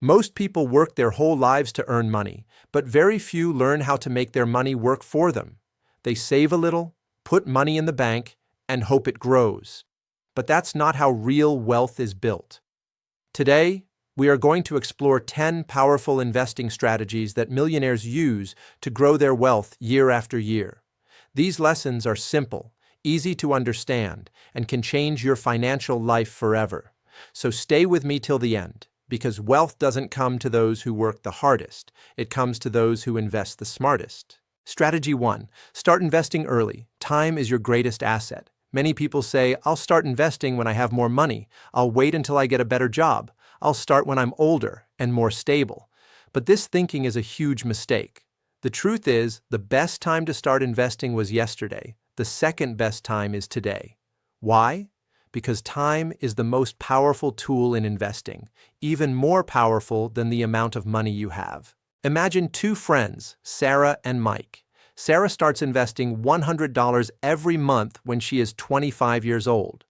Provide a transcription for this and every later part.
Most people work their whole lives to earn money, but very few learn how to make their money work for them. They save a little, put money in the bank, and hope it grows. But that's not how real wealth is built. Today, we are going to explore 10 powerful investing strategies that millionaires use to grow their wealth year after year. These lessons are simple, easy to understand, and can change your financial life forever. So stay with me till the end, because wealth doesn't come to those who work the hardest. It comes to those who invest the smartest. Strategy 1. Start investing early. Time is your greatest asset. Many people say, I'll start investing when I have more money. I'll wait until I get a better job. I'll start when I'm older and more stable. But this thinking is a huge mistake. The truth is, the best time to start investing was yesterday. The second best time is today. Why? Because time is the most powerful tool in investing, even more powerful than the amount of money you have. Imagine two friends, Sarah and Mike. Sarah starts investing $100 every month when she is 25 years old.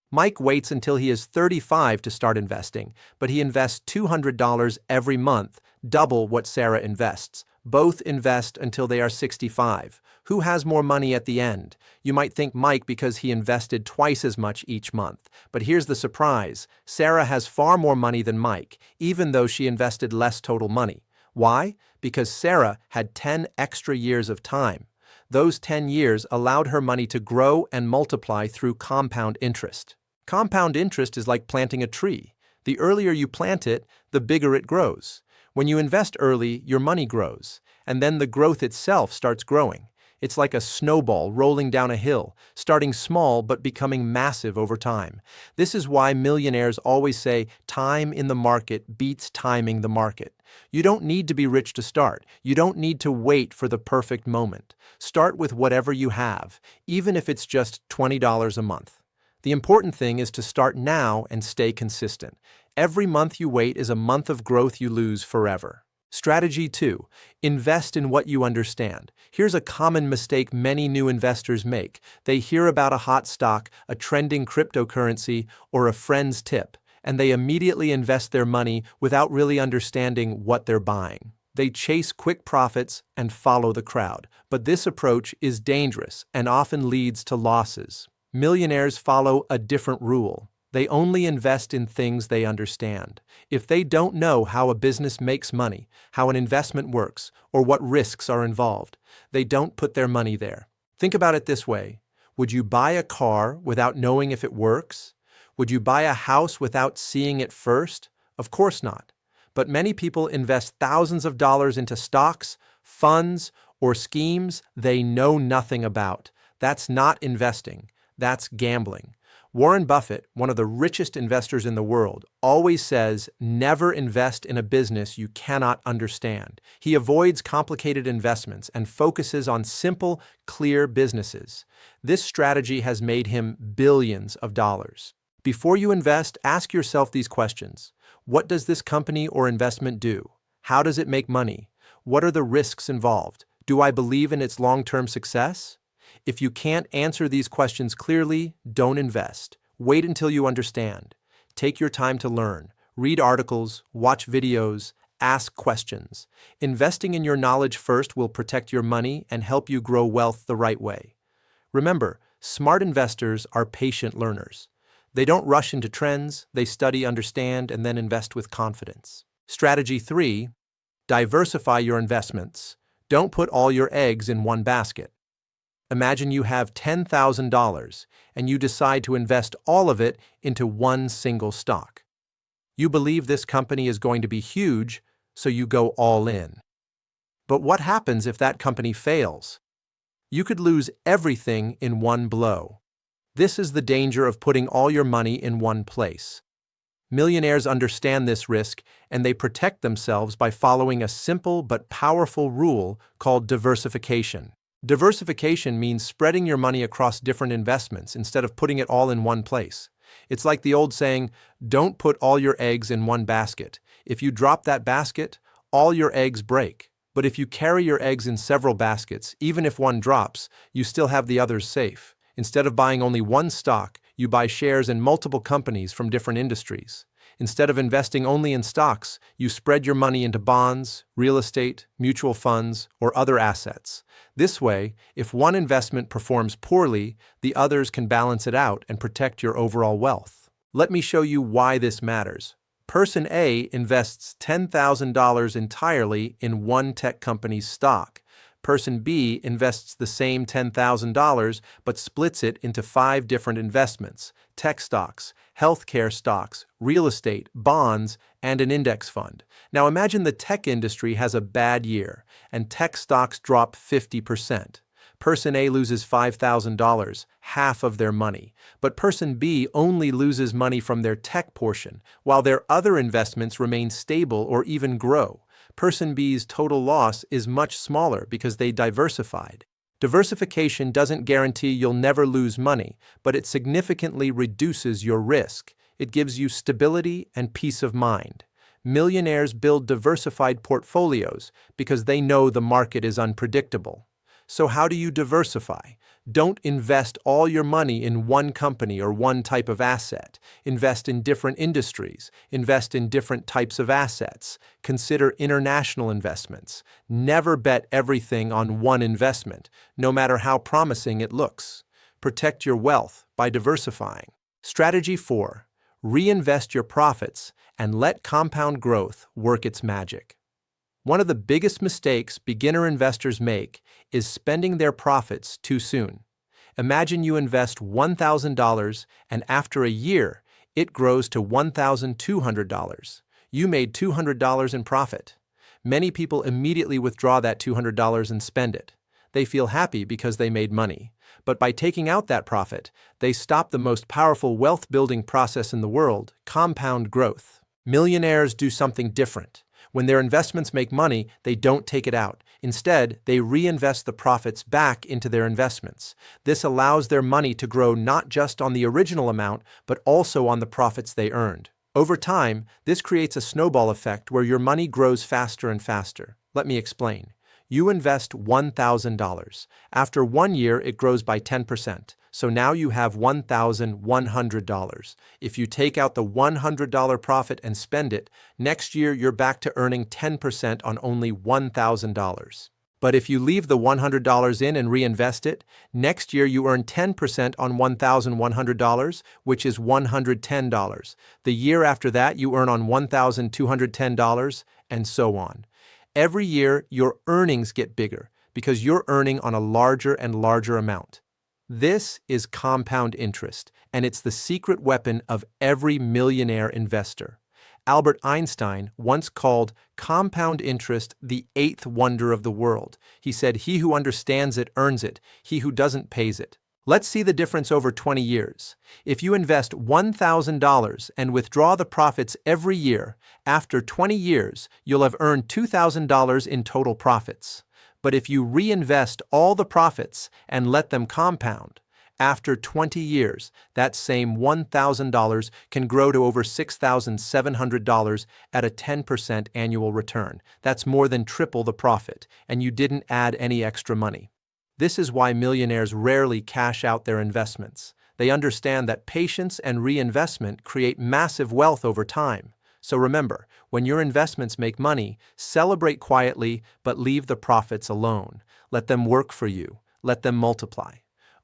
Mike waits until he is 35 to start investing, but he invests $200 every month, double what Sarah invests. Both invest until they are 65. Who has more money at the end? You might think Mike because he invested twice as much each month. But here's the surprise. Sarah has far more money than Mike, even though she invested less total money. Why? Because Sarah had 10 extra years of time. Those 10 years allowed her money to grow and multiply through compound interest. Compound interest is like planting a tree. The earlier you plant it, the bigger it grows. When you invest early, your money grows, and then the growth itself starts growing. It's like a snowball rolling down a hill, starting small but becoming massive over time. This is why millionaires always say time in the market beats timing the market. You don't need to be rich to start. You don't need to wait for the perfect moment. Start with whatever you have, even if it's just $20 a month. The important thing is to start now and stay consistent. Every month you wait is a month of growth you lose forever. Strategy 2. Invest in what you understand. Here's a common mistake many new investors make. They hear about a hot stock, a trending cryptocurrency, or a friend's tip, and they immediately invest their money without really understanding what they're buying. They chase quick profits and follow the crowd. But this approach is dangerous and often leads to losses. Millionaires follow a different rule. They only invest in things they understand. If they don't know how a business makes money, how an investment works, or what risks are involved, they don't put their money there. Think about it this way. Would you buy a car without knowing if it works? Would you buy a house without seeing it first? Of course not. But many people invest thousands of dollars into stocks, funds, or schemes they know nothing about. That's not investing. That's gambling. Warren Buffett, one of the richest investors in the world, always says, never invest in a business you cannot understand. He avoids complicated investments and focuses on simple, clear businesses. This strategy has made him billions of dollars. Before you invest, ask yourself these questions. What does this company or investment do? How does it make money? What are the risks involved? Do I believe in its long-term success? If you can't answer these questions clearly, don't invest. Wait until you understand. Take your time to learn. Read articles, watch videos, ask questions. Investing in your knowledge first will protect your money and help you grow wealth the right way. Remember, smart investors are patient learners. They don't rush into trends, they study, understand, and then invest with confidence. Strategy 3. Diversify your investments. Don't put all your eggs in one basket. Imagine you have $10,000 and you decide to invest all of it into one single stock. You believe this company is going to be huge, so you go all in. But what happens if that company fails? You could lose everything in one blow. This is the danger of putting all your money in one place. Millionaires understand this risk, and they protect themselves by following a simple but powerful rule called diversification. Diversification means spreading your money across different investments instead of putting it all in one place. It's like the old saying, don't put all your eggs in one basket. If you drop that basket, all your eggs break. But if you carry your eggs in several baskets, even if one drops, you still have the others safe. Instead of buying only one stock, you buy shares in multiple companies from different industries. Instead of investing only in stocks, you spread your money into bonds, real estate, mutual funds, or other assets. This way, if one investment performs poorly, the others can balance it out and protect your overall wealth. Let me show you why this matters. Person A invests $10,000 entirely in one tech company's stock. Person B invests the same $10,000 but splits it into 5 different investments: tech stocks, healthcare stocks, real estate, bonds, and an index fund. Now imagine the tech industry has a bad year and tech stocks drop 50%. Person A loses $5,000, half of their money, but Person B only loses money from their tech portion, while their other investments remain stable or even grow. Person B's total loss is much smaller because they diversified. Diversification doesn't guarantee you'll never lose money, but it significantly reduces your risk. It gives you stability and peace of mind. Millionaires build diversified portfolios because they know the market is unpredictable. So how do you diversify? Don't invest all your money in one company or one type of asset. Invest in different industries. Invest in different types of assets. Consider international investments. Never bet everything on one investment, no matter how promising it looks. Protect your wealth by diversifying. Strategy 4. Reinvest your profits and let compound growth work its magic. One of the biggest mistakes beginner investors make is spending their profits too soon. Imagine you invest $1,000 and after a year, it grows to $1,200. You made $200 in profit. Many people immediately withdraw that $200 and spend it. They feel happy because they made money. But by taking out that profit, they stop the most powerful wealth-building process in the world, compound growth. Millionaires do something different. When their investments make money, they don't take it out. Instead, they reinvest the profits back into their investments. This allows their money to grow not just on the original amount, but also on the profits they earned. Over time, this creates a snowball effect where your money grows faster and faster. Let me explain. You invest $1,000. After 1 year, it grows by 10%. So now you have $1,100. If you take out the $100 profit and spend it, next year you're back to earning 10% on only $1,000. But if you leave the $100 in and reinvest it, next year you earn 10% on $1,100, which is $110. The year after that you earn on $1,210, and so on. Every year your earnings get bigger because you're earning on a larger and larger amount. This is compound interest, and it's the secret weapon of every millionaire investor. Albert Einstein once called compound interest the 8th wonder of the world. He said, "He who understands it earns it, he who doesn't pays it." Let's see the difference over 20 years. If you invest $1,000 and withdraw the profits every year, after 20 years, you'll have earned $2,000 in total profits. But if you reinvest all the profits and let them compound, after 20 years, that same $1,000 can grow to over $6,700 at a 10% annual return. That's more than triple the profit, and you didn't add any extra money. This is why millionaires rarely cash out their investments. They understand that patience and reinvestment create massive wealth over time. So remember, when your investments make money, celebrate quietly, but leave the profits alone. Let them work for you. Let them multiply.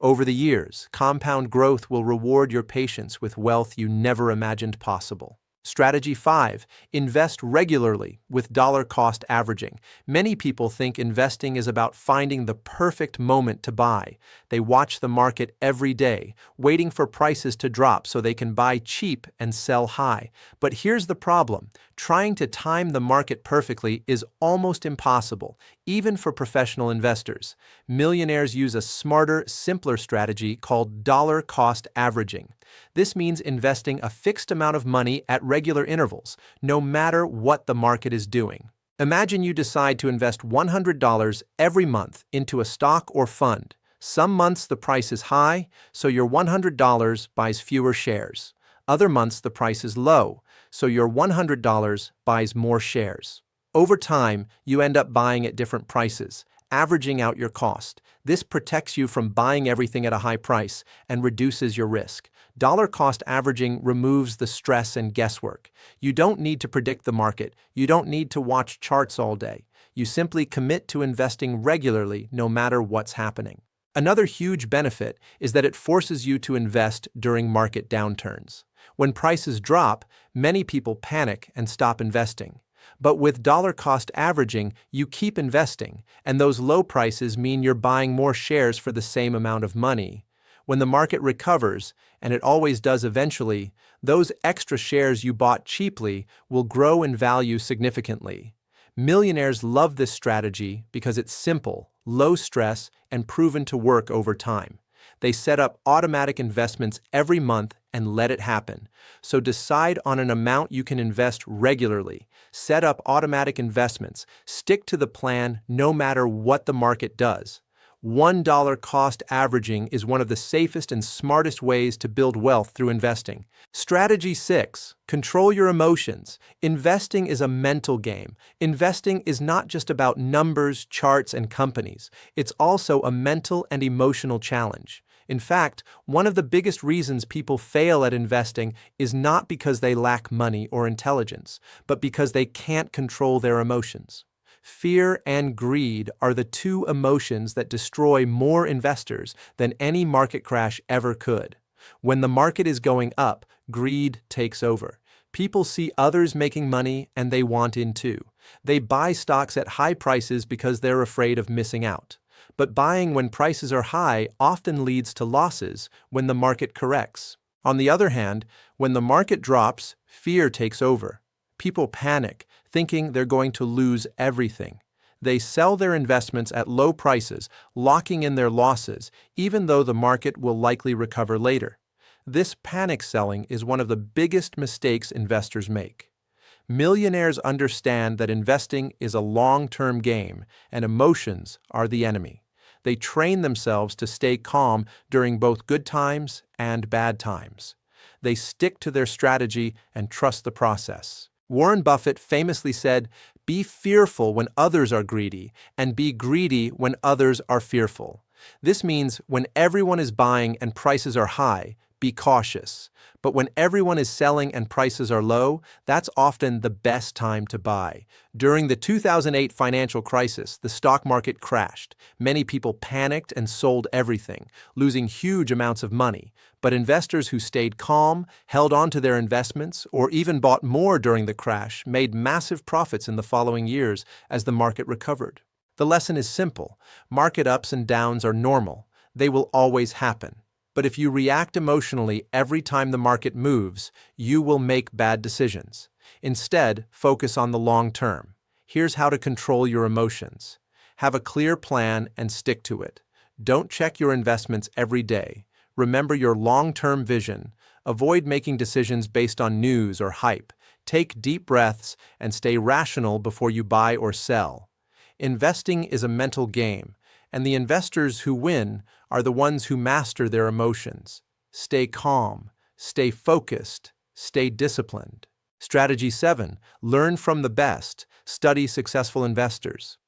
Over the years, compound growth will reward your patience with wealth you never imagined possible. Strategy 5. Invest regularly with dollar cost averaging. Many people think investing is about finding the perfect moment to buy. They watch the market every day, waiting for prices to drop so they can buy cheap and sell high. But here's the problem. Trying to time the market perfectly is almost impossible, even for professional investors. Millionaires use a smarter, simpler strategy called dollar cost averaging. This means investing a fixed amount of money at regular intervals, no matter what the market is doing. Imagine you decide to invest $100 every month into a stock or fund. Some months the price is high, so your $100 buys fewer shares. Other months the price is low, so your $100 buys more shares. Over time, you end up buying at different prices, averaging out your cost. This protects you from buying everything at a high price and reduces your risk. Dollar cost averaging removes the stress and guesswork. You don't need to predict the market. You don't need to watch charts all day. You simply commit to investing regularly no matter what's happening. Another huge benefit is that it forces you to invest during market downturns. When prices drop, many people panic and stop investing. But with dollar cost averaging, you keep investing, and those low prices mean you're buying more shares for the same amount of money. When the market recovers, and it always does eventually, those extra shares you bought cheaply will grow in value significantly. Millionaires love this strategy because it's simple, low stress, and proven to work over time. They set up automatic investments every month and let it happen. So decide on an amount you can invest regularly. Set up automatic investments. Stick to the plan no matter what the market does. $1 cost averaging is one of the safest and smartest ways to build wealth through investing. Strategy 6. Control your emotions. Investing is a mental game. Investing is not just about numbers, charts, and companies. It's also a mental and emotional challenge. In fact, one of the biggest reasons people fail at investing is not because they lack money or intelligence, but because they can't control their emotions. Fear and greed are the two emotions that destroy more investors than any market crash ever could. When the market is going up, greed takes over. People see others making money and they want in too. They buy stocks at high prices because they're afraid of missing out. But buying when prices are high often leads to losses when the market corrects. On the other hand, when the market drops, fear takes over. People panic, thinking they're going to lose everything. They sell their investments at low prices, locking in their losses, even though the market will likely recover later. This panic selling is one of the biggest mistakes investors make. Millionaires understand that investing is a long-term game, and emotions are the enemy. They train themselves to stay calm during both good times and bad times. They stick to their strategy and trust the process. Warren Buffett famously said, "Be fearful when others are greedy, and be greedy when others are fearful." This means when everyone is buying and prices are high, be cautious. But when everyone is selling and prices are low, that's often the best time to buy. During the 2008 financial crisis, the stock market crashed. Many people panicked and sold everything, losing huge amounts of money. But investors who stayed calm, held on to their investments, or even bought more during the crash made massive profits in the following years as the market recovered. The lesson is simple. Market ups and downs are normal. They will always happen. But if you react emotionally every time the market moves, you will make bad decisions. Instead, focus on the long term. Here's how to control your emotions. Have a clear plan and stick to it. Don't check your investments every day. Remember your long-term vision. Avoid making decisions based on news or hype. Take deep breaths and stay rational before you buy or sell. Investing is a mental game, and the investors who win are the ones who master their emotions. Stay calm, stay focused, stay disciplined. Strategy 7. Learn from the best. Study successful investors.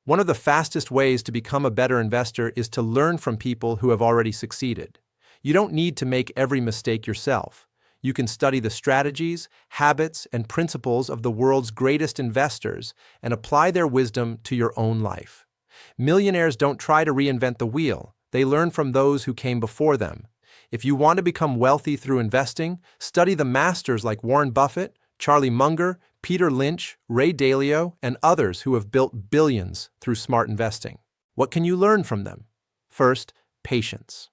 One of the fastest ways to become a better investor is to learn from people who have already succeeded. You don't need to make every mistake yourself. You can study the strategies, habits, and principles of the world's greatest investors and apply their wisdom to your own life. Millionaires don't try to reinvent the wheel. They learn from those who came before them. If you want to become wealthy through investing, study the masters like Warren Buffett, Charlie Munger, Peter Lynch, Ray Dalio, and others who have built billions through smart investing. What can you learn from them? First, patience.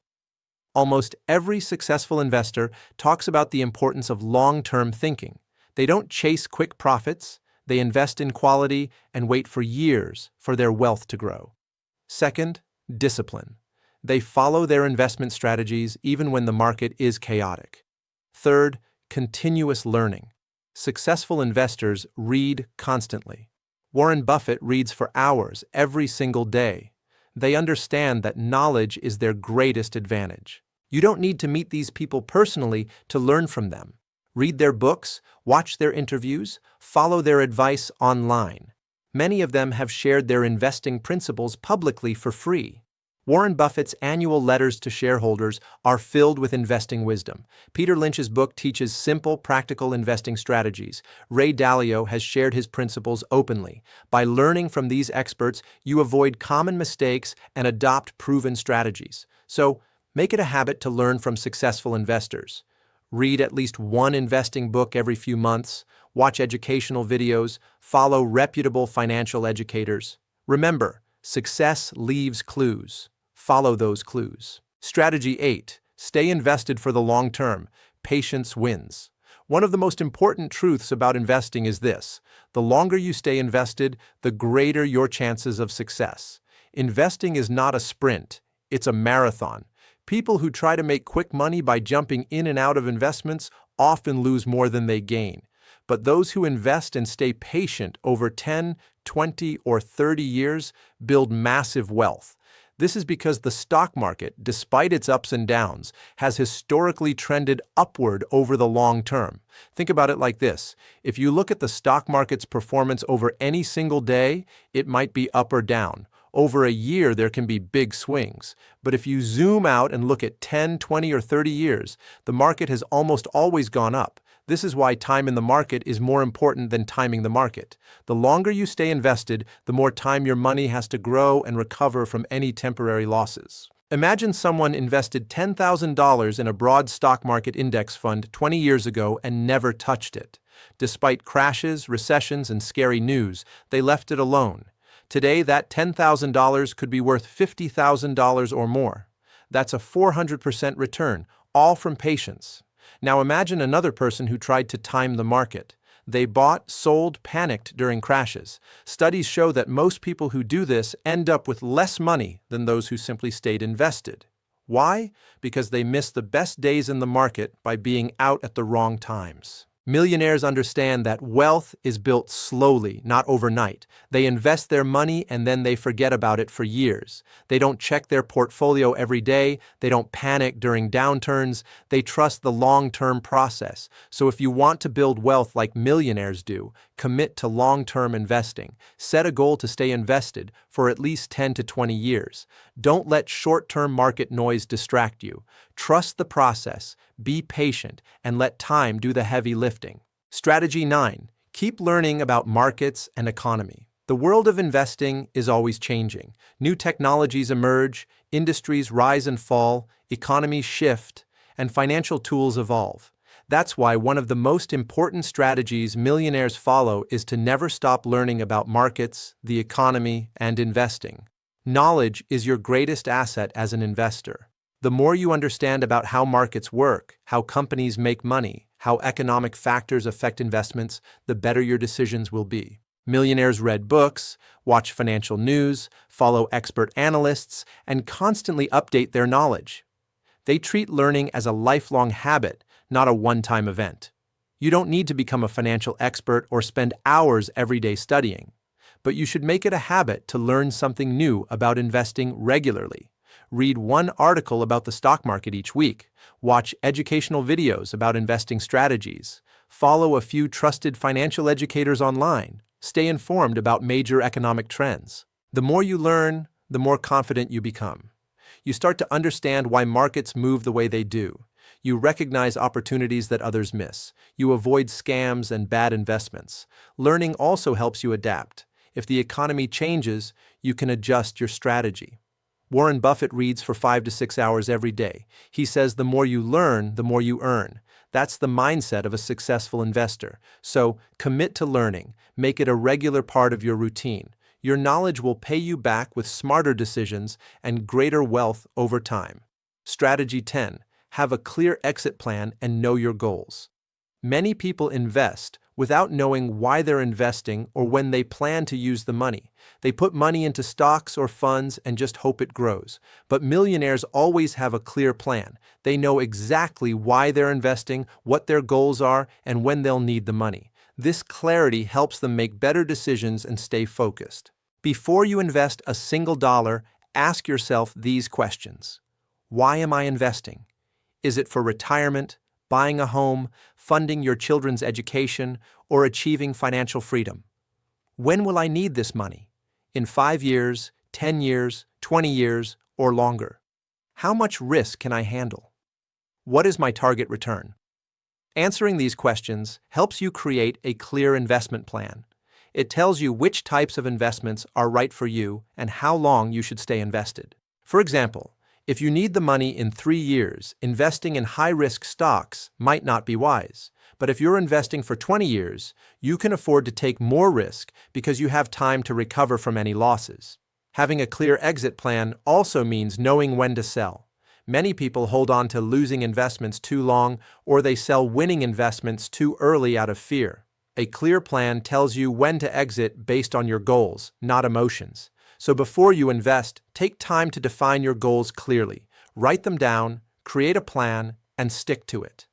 Almost every successful investor talks about the importance of long-term thinking. They don't chase quick profits. They invest in quality and wait for years for their wealth to grow. Second, discipline. They follow their investment strategies even when the market is chaotic. Third, continuous learning. Successful investors read constantly. Warren Buffett reads for hours every single day. They understand that knowledge is their greatest advantage. You don't need to meet these people personally to learn from them. Read their books, watch their interviews, follow their advice online. Many of them have shared their investing principles publicly for free. Warren Buffett's annual letters to shareholders are filled with investing wisdom. Peter Lynch's book teaches simple, practical investing strategies. Ray Dalio has shared his principles openly. By learning from these experts, you avoid common mistakes and adopt proven strategies. So, make it a habit to learn from successful investors. Read at least one investing book every few months, watch educational videos, follow reputable financial educators. Remember, success leaves clues. Follow those clues. Strategy 8. Stay invested for the long term. Patience wins. One of the most important truths about investing is this: the longer you stay invested, the greater your chances of success. Investing is not a sprint, it's a marathon. People who try to make quick money by jumping in and out of investments often lose more than they gain. But those who invest and stay patient over 10, 20, or 30 years build massive wealth. This is because the stock market, despite its ups and downs, has historically trended upward over the long term. Think about it like this: if you look at the stock market's performance over any single day, it might be up or down. Over a year, there can be big swings. But if you zoom out and look at 10, 20, or 30 years, the market has almost always gone up. This is why time in the market is more important than timing the market. The longer you stay invested, the more time your money has to grow and recover from any temporary losses. Imagine someone invested $10,000 in a broad stock market index fund 20 years ago and never touched it. Despite crashes, recessions, and scary news, they left it alone. Today, that $10,000 could be worth $50,000 or more. That's a 400% return, all from patience. Now imagine another person who tried to time the market. They bought, sold, panicked during crashes. Studies show that most people who do this end up with less money than those who simply stayed invested. Why? Because they miss the best days in the market by being out at the wrong times. Millionaires understand that wealth is built slowly, not overnight. They invest their money and then they forget about it for years. They don't check their portfolio every day. They don't panic during downturns. They trust the long-term process. So if you want to build wealth like millionaires do, commit to long-term investing. Set a goal to stay invested for at least 10 to 20 years. Don't let short-term market noise distract you. Trust the process, be patient, and let time do the heavy lifting. Strategy 9. Keep learning about markets and economy. The world of investing is always changing. New technologies emerge, industries rise and fall, economies shift, and financial tools evolve. That's why one of the most important strategies millionaires follow is to never stop learning about markets, the economy, and investing. Knowledge is your greatest asset as an investor. The more you understand about how markets work, how companies make money, how economic factors affect investments, the better your decisions will be. Millionaires read books, watch financial news, follow expert analysts, and constantly update their knowledge. They treat learning as a lifelong habit, not a one-time event. You don't need to become a financial expert or spend hours every day studying, but you should make it a habit to learn something new about investing regularly. Read one article about the stock market each week. Watch educational videos about investing strategies. Follow a few trusted financial educators online. Stay informed about major economic trends. The more you learn, the more confident you become. You start to understand why markets move the way they do. You recognize opportunities that others miss. You avoid scams and bad investments. Learning also helps you adapt. If the economy changes, you can adjust your strategy. Warren Buffett reads for 5 to 6 hours every day. He says the more you learn, the more you earn. That's the mindset of a successful investor. So, commit to learning. Make it a regular part of your routine. Your knowledge will pay you back with smarter decisions and greater wealth over time. Strategy 10. Have a clear exit plan and know your goals. Many people invest without knowing why they're investing or when they plan to use the money. They put money into stocks or funds and just hope it grows. But millionaires always have a clear plan. They know exactly why they're investing, what their goals are, and when they'll need the money. This clarity helps them make better decisions and stay focused. Before you invest a single dollar, ask yourself these questions. Why am I investing? Is it for retirement, buying a home, funding your children's education, or achieving financial freedom? When will I need this money? In 5 years, 10 years, 20 years, or longer? How much risk can I handle? What is my target return? Answering these questions helps you create a clear investment plan. It tells you which types of investments are right for you and how long you should stay invested. For example, if you need the money in 3 years, investing in high-risk stocks might not be wise. But if you're investing for 20 years, you can afford to take more risk because you have time to recover from any losses. Having a clear exit plan also means knowing when to sell. Many people hold on to losing investments too long, or they sell winning investments too early out of fear. A clear plan tells you when to exit based on your goals, not emotions. So before you invest, take time to define your goals clearly. Write them down, create a plan, and stick to it.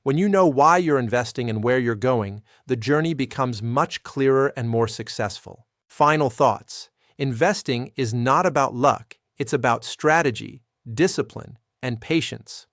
When you know why you're investing and where you're going, the journey becomes much clearer and more successful. Final thoughts. Investing is not about luck, it's about strategy, discipline, and patience.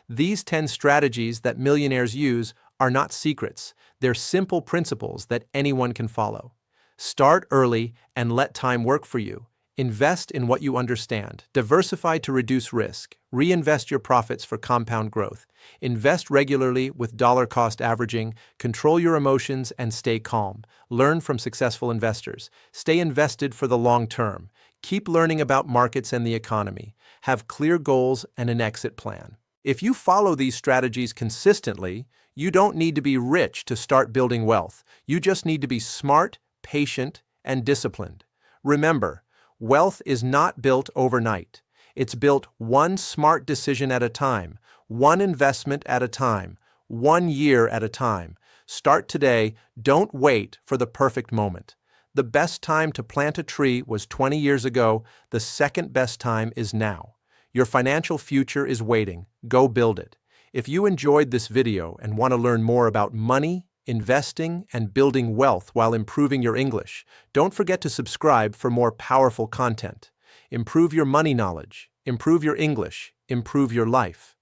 These 10 strategies that millionaires use are not secrets, they're simple principles that anyone can follow. Start early and let time work for you. Invest in what you understand. Diversify to reduce risk. Reinvest your profits for compound growth. Invest regularly with dollar-cost averaging. Control your emotions and stay calm. Learn from successful investors. Stay invested for the long term. Keep learning about markets and the economy. Have clear goals and an exit plan. If you follow these strategies consistently, you don't need to be rich to start building wealth. You just need to be smart, patient, and disciplined. Remember, wealth is not built overnight. It's built one smart decision at a time, one investment at a time, 1 year at a time. Start today. Don't wait for the perfect moment. The best time to plant a tree was 20 years ago. The second best time is now. Your financial future is waiting. Go build it. If you enjoyed this video and want to learn more about money, investing, and building wealth while improving your English, don't forget to subscribe for more powerful content. Improve your money knowledge, improve your English, improve your life.